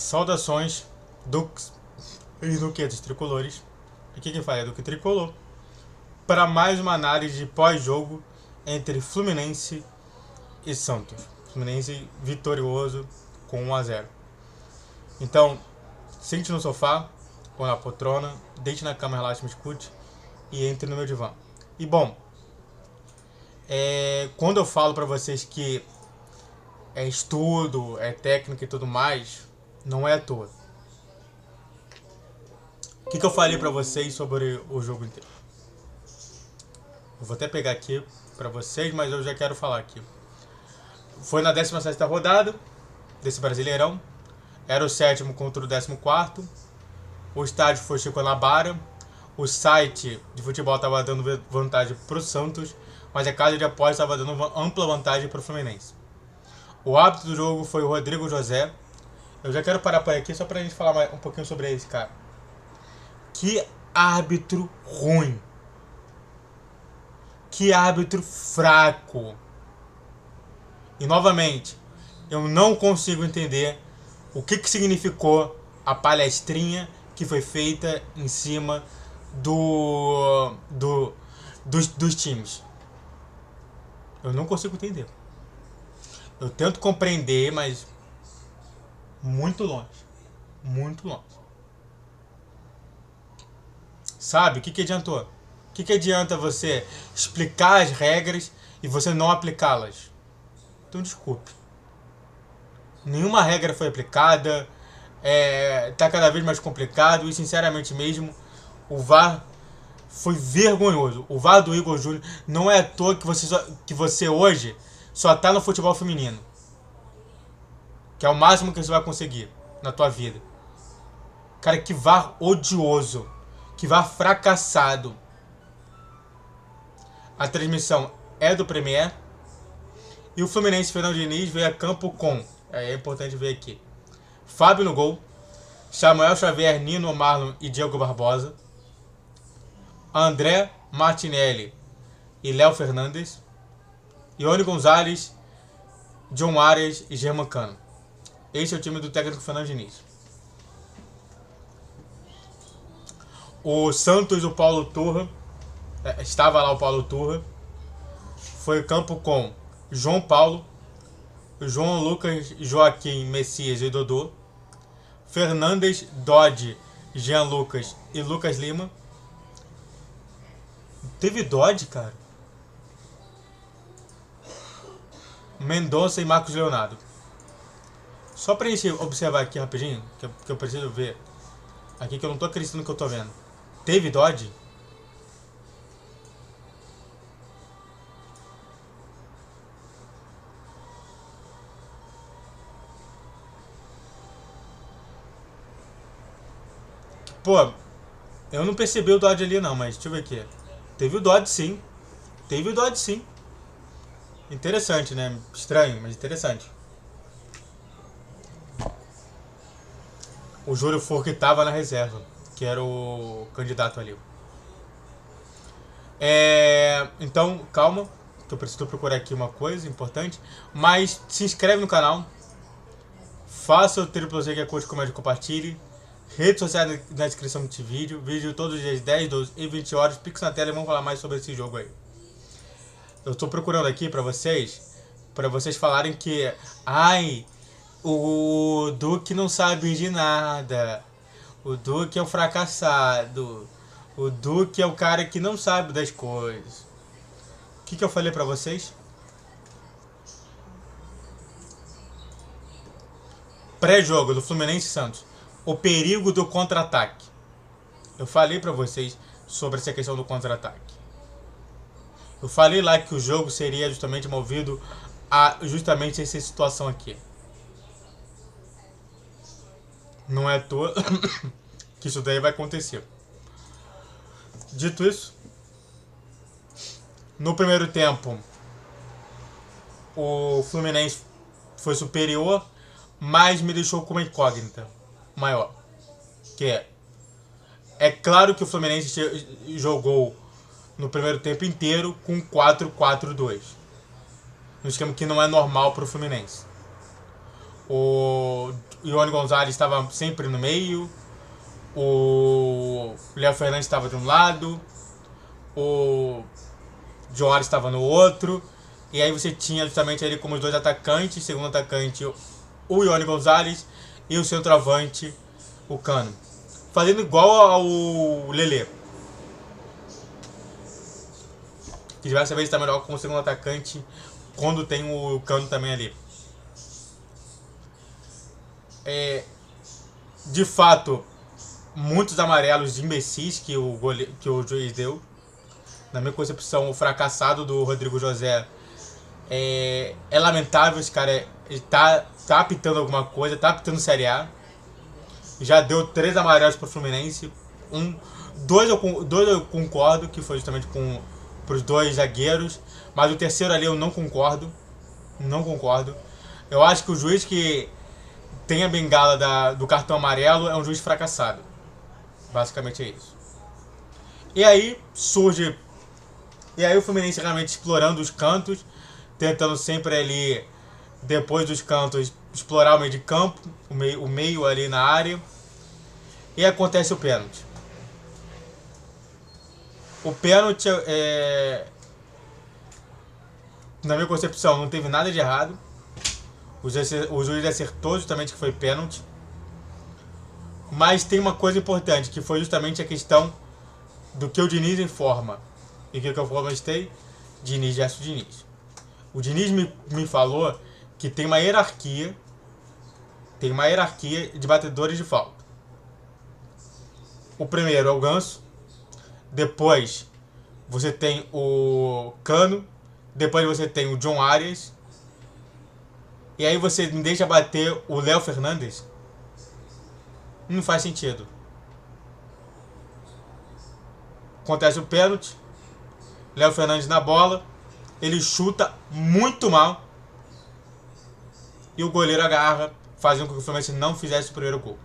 Saudações, Dux e Duquetes tricolores. Aqui quem fala é Duque Tricolor. Para mais uma análise de pós-jogo entre Fluminense e Santos. Fluminense vitorioso com 1-0. Então, sente no sofá ou na poltrona, deite na cama, relaxe, me escute e entre no meu divã. E bom, quando eu falo para vocês que é estudo, é técnica e tudo mais, não é à toa. O que eu falei pra vocês sobre o jogo inteiro? Eu vou até pegar aqui pra vocês, mas eu já quero falar aqui. Foi na 16ª rodada desse Brasileirão. Era o 7º contra o 14º. O estádio foi Chico Guanabara. O site de futebol estava dando vantagem pro Santos, mas a casa de apostas estava dando ampla vantagem pro Fluminense. O árbitro do jogo foi o Rodrigo José. Eu já quero parar por aqui só pra gente falar um pouquinho sobre esse cara. Que árbitro ruim. Que árbitro fraco. E novamente, eu não consigo entender o que significou a palestrinha que foi feita em cima dos times. Eu não consigo entender. Eu tento compreender, mas muito longe. Muito longe. Sabe? O que adiantou? O que adianta você explicar as regras e você não aplicá-las? Então desculpe. Nenhuma regra foi aplicada. Tá cada vez mais complicado. E sinceramente mesmo, o VAR foi vergonhoso. O VAR do Igor Júnior não é à toa que você hoje só tá no futebol feminino. Que é o máximo que você vai conseguir na tua vida. Cara, que VAR odioso. Que VAR fracassado. A transmissão é do Premier. E o Fluminense Fernando Diniz veio a campo com, é importante ver aqui, Fábio no gol, Samuel Xavier, Nino, Marlon e Diego Barbosa, André Martinelli e Léo Fernandes, Ione Gonzalez, John Arias e Germancano. Esse é o time do técnico Fernando Diniz. O Santos, o Paulo Turra, estava lá o Paulo Turra, foi campo com João Paulo, João Lucas, Joaquim, Messias e Dodô, Fernandes, Dodge, Jean Lucas e Lucas Lima. Teve Dodge, cara. Mendonça e Marcos Leonardo. Só pra gente observar aqui rapidinho, que eu preciso ver. Aqui que eu não tô acreditando no que eu tô vendo. Teve Dodge? Pô, eu não percebi o Dodge ali não, mas deixa eu ver aqui. Teve o Dodge sim. Teve o Dodge sim. Interessante, né? Estranho, mas interessante. O Júlio Furque tava na reserva, que era o candidato ali. Então, calma, que eu preciso procurar aqui uma coisa importante. Mas se inscreve no canal. Faça o triplo Z que é curte, comente, compartilhe. Redes sociais na descrição desse vídeo. Vídeo todos os dias 10, 12 e 20 horas. Pix na tela e vamos falar mais sobre esse jogo aí. Eu tô procurando aqui pra vocês falarem que o Duque não sabe de nada. O Duque é um fracassado. O Duque é o cara que não sabe das coisas. O que eu falei pra vocês? Pré-jogo do Fluminense e Santos. O perigo do contra-ataque. Eu falei pra vocês sobre essa questão do contra-ataque. Eu falei lá que o jogo seria justamente movido a justamente essa situação aqui. Não é à toa que isso daí vai acontecer. Dito isso, no primeiro tempo o Fluminense foi superior, mas me deixou com uma incógnita maior. Que é claro que o Fluminense jogou no primeiro tempo inteiro com 4-4-2. Um esquema que não é normal para o Fluminense. Ione Gonzalez estava sempre no meio, o Léo Fernandes estava de um lado, o John Arias estava no outro, e aí você tinha justamente ali como os dois atacantes, segundo atacante o Ione Gonzalez e o centroavante o Cano, fazendo igual ao Lelê, que diversas vezes está melhor como segundo atacante quando tem o Cano também ali. De fato, muitos amarelos imbecis que o juiz deu. Na minha concepção, o fracassado do Rodrigo José é lamentável. Esse cara tá apitando alguma coisa, tá apitando Série A. Já deu 3 amarelos pro Fluminense. Dois eu concordo, que foi justamente pros 2 zagueiros. Mas o terceiro ali eu não concordo. Não concordo. Eu acho que o juiz que tem a bengala do cartão amarelo é um juiz fracassado. Basicamente é isso. E aí o Fluminense realmente explorando os cantos, tentando sempre ali, depois dos cantos, explorar o meio de campo, o meio ali na área. E acontece o pênalti. O pênalti, na minha concepção, não teve nada de errado. O juiz acertou justamente que foi pênalti. Mas tem uma coisa importante, que foi justamente a questão do que o Diniz informa. E o que eu comentei? Diniz versus Diniz. O Diniz me falou que tem uma hierarquia de batedores de falta. O primeiro é o Ganso, depois você tem o Cano, depois você tem o John Arias, e aí você me deixa bater o Léo Fernandes? Não faz sentido. Acontece o pênalti, Léo Fernandes na bola, ele chuta muito mal e o goleiro agarra, fazendo com que o Fluminense não fizesse o primeiro gol.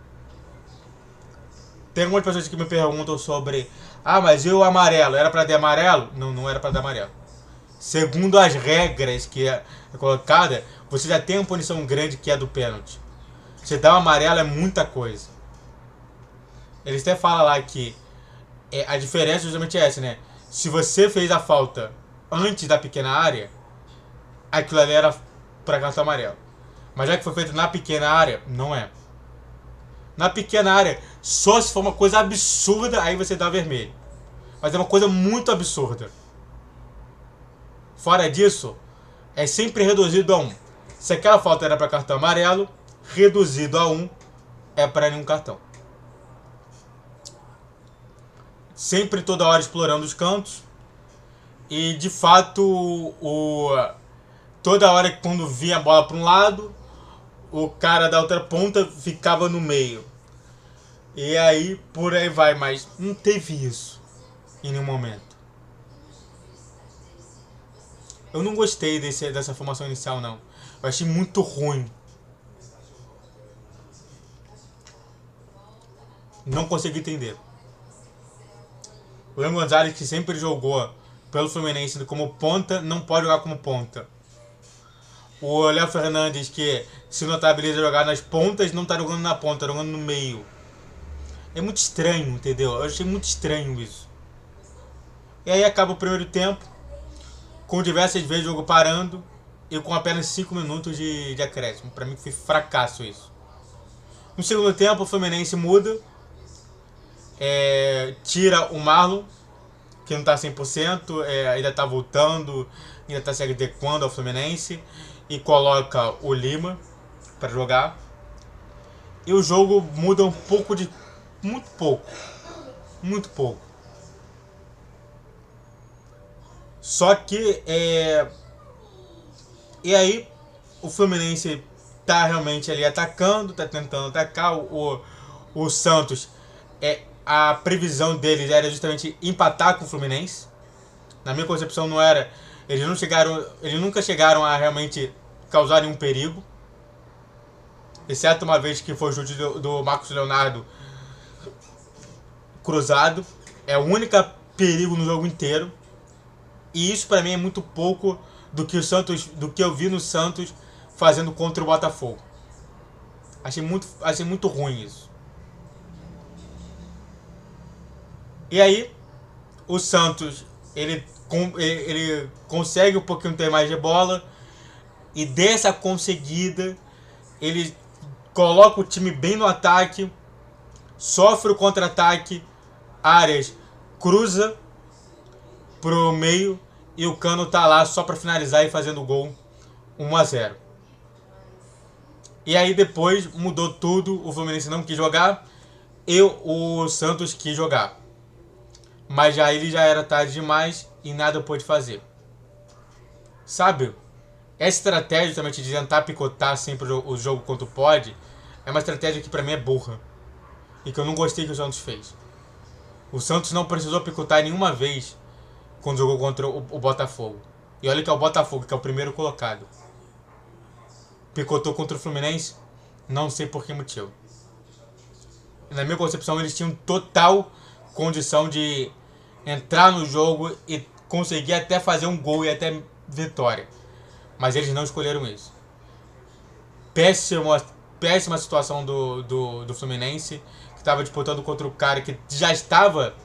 Tem algumas pessoas que me perguntam sobre: mas e o amarelo? Era pra dar amarelo? Não era pra dar amarelo. Segundo as regras que é colocada, você já tem uma punição grande que é do pênalti. Você dá um amarelo é muita coisa. Eles até falam lá que a diferença justamente é essa, né? Se você fez a falta antes da pequena área, aquilo ali era pra cartão amarelo. Mas já que foi feito na pequena área, não é. Na pequena área, só se for uma coisa absurda, aí você dá vermelho. Mas é uma coisa muito absurda. Fora disso, é sempre reduzido a 1. Se aquela falta era para cartão amarelo, reduzido a 1 é para nenhum cartão. Sempre toda hora explorando os cantos. E de fato, toda hora que quando vinha a bola para um lado, o cara da outra ponta ficava no meio. E aí por aí vai, mas não teve isso em nenhum momento. Eu não gostei dessa formação inicial, não. Eu achei muito ruim. Não consegui entender. O Léo Gonzalez, que sempre jogou pelo Fluminense como ponta, não pode jogar como ponta. O Léo Fernandes, que se notabiliza jogar nas pontas, não tá jogando na ponta, tá jogando no meio. É muito estranho, entendeu? Eu achei muito estranho isso. E aí acaba o primeiro tempo, com diversas vezes o jogo parando e com apenas 5 minutos de acréscimo. Pra mim foi fracasso isso. No segundo tempo o Fluminense muda, tira o Marlon, que não tá 100%, ainda tá voltando, ainda tá se adequando ao Fluminense, e coloca o Lima para jogar. E o jogo muda um pouco de... muito pouco. Muito pouco. Só que e aí o Fluminense tá realmente ali atacando, tá tentando atacar. O Santos, a previsão deles era justamente empatar com o Fluminense. Na minha concepção não era. Eles nunca chegaram a realmente causar nenhum perigo. Exceto uma vez que foi o chute do Marcos Leonardo cruzado. É o único perigo no jogo inteiro. E isso pra mim é muito pouco do que eu vi no Santos fazendo contra o Botafogo. Achei muito ruim isso. E aí, o Santos, ele consegue um pouquinho ter mais de bola. E dessa conseguida, ele coloca o time bem no ataque. Sofre o contra-ataque. Arias cruza pro meio. E o Cano tá lá só pra finalizar e fazendo o gol. 1-0. E aí depois mudou tudo. O Fluminense não quis jogar. E o Santos quis jogar. Mas já ele já era tarde demais e nada pôde fazer. Sabe? Essa estratégia também de tentar picotar sempre o jogo quanto pode é uma estratégia que pra mim é burra. E que eu não gostei que o Santos fez. O Santos não precisou picotar nenhuma vez quando jogou contra o Botafogo. E olha que é o Botafogo, que é o primeiro colocado. Picotou contra o Fluminense? Não sei por que motivo. Na minha concepção, eles tinham total condição de entrar no jogo e conseguir até fazer um gol e até vitória. Mas eles não escolheram isso. Péssima situação do Fluminense, que estava disputando contra o cara que já estava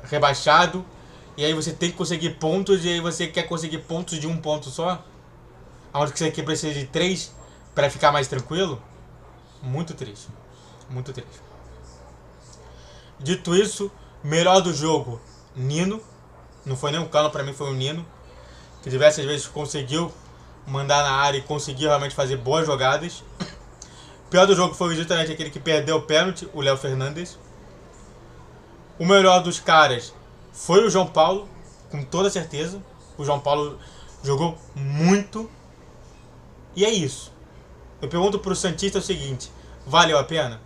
rebaixado. E aí você tem que conseguir pontos, e aí você quer conseguir pontos de um ponto só? Onde que você aqui precisa de 3 para ficar mais tranquilo? Muito triste. Muito triste. Dito isso, melhor do jogo, Nino. Não foi nem o Cano, pra mim foi o Nino. Que diversas vezes conseguiu mandar na área e conseguiu realmente fazer boas jogadas. Pior do jogo foi justamente aquele que perdeu o pênalti, o Léo Fernandes. O melhor dos caras foi o João Paulo, com toda certeza. O João Paulo jogou muito. E é isso. Eu pergunto pro Santista o seguinte: valeu a pena?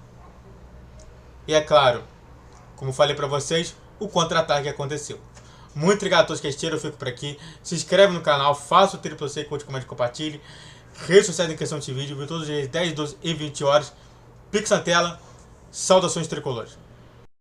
E é claro, como falei pra vocês, o contra-ataque aconteceu. Muito obrigado a todos que assistiram, eu fico por aqui. Se inscreve no canal, faça o triplo C, curte, comente, compartilhe. Redes sociais em questão de vídeo, todos os dias 10, 12 e 20 horas. Pix na tela. Saudações tricolores.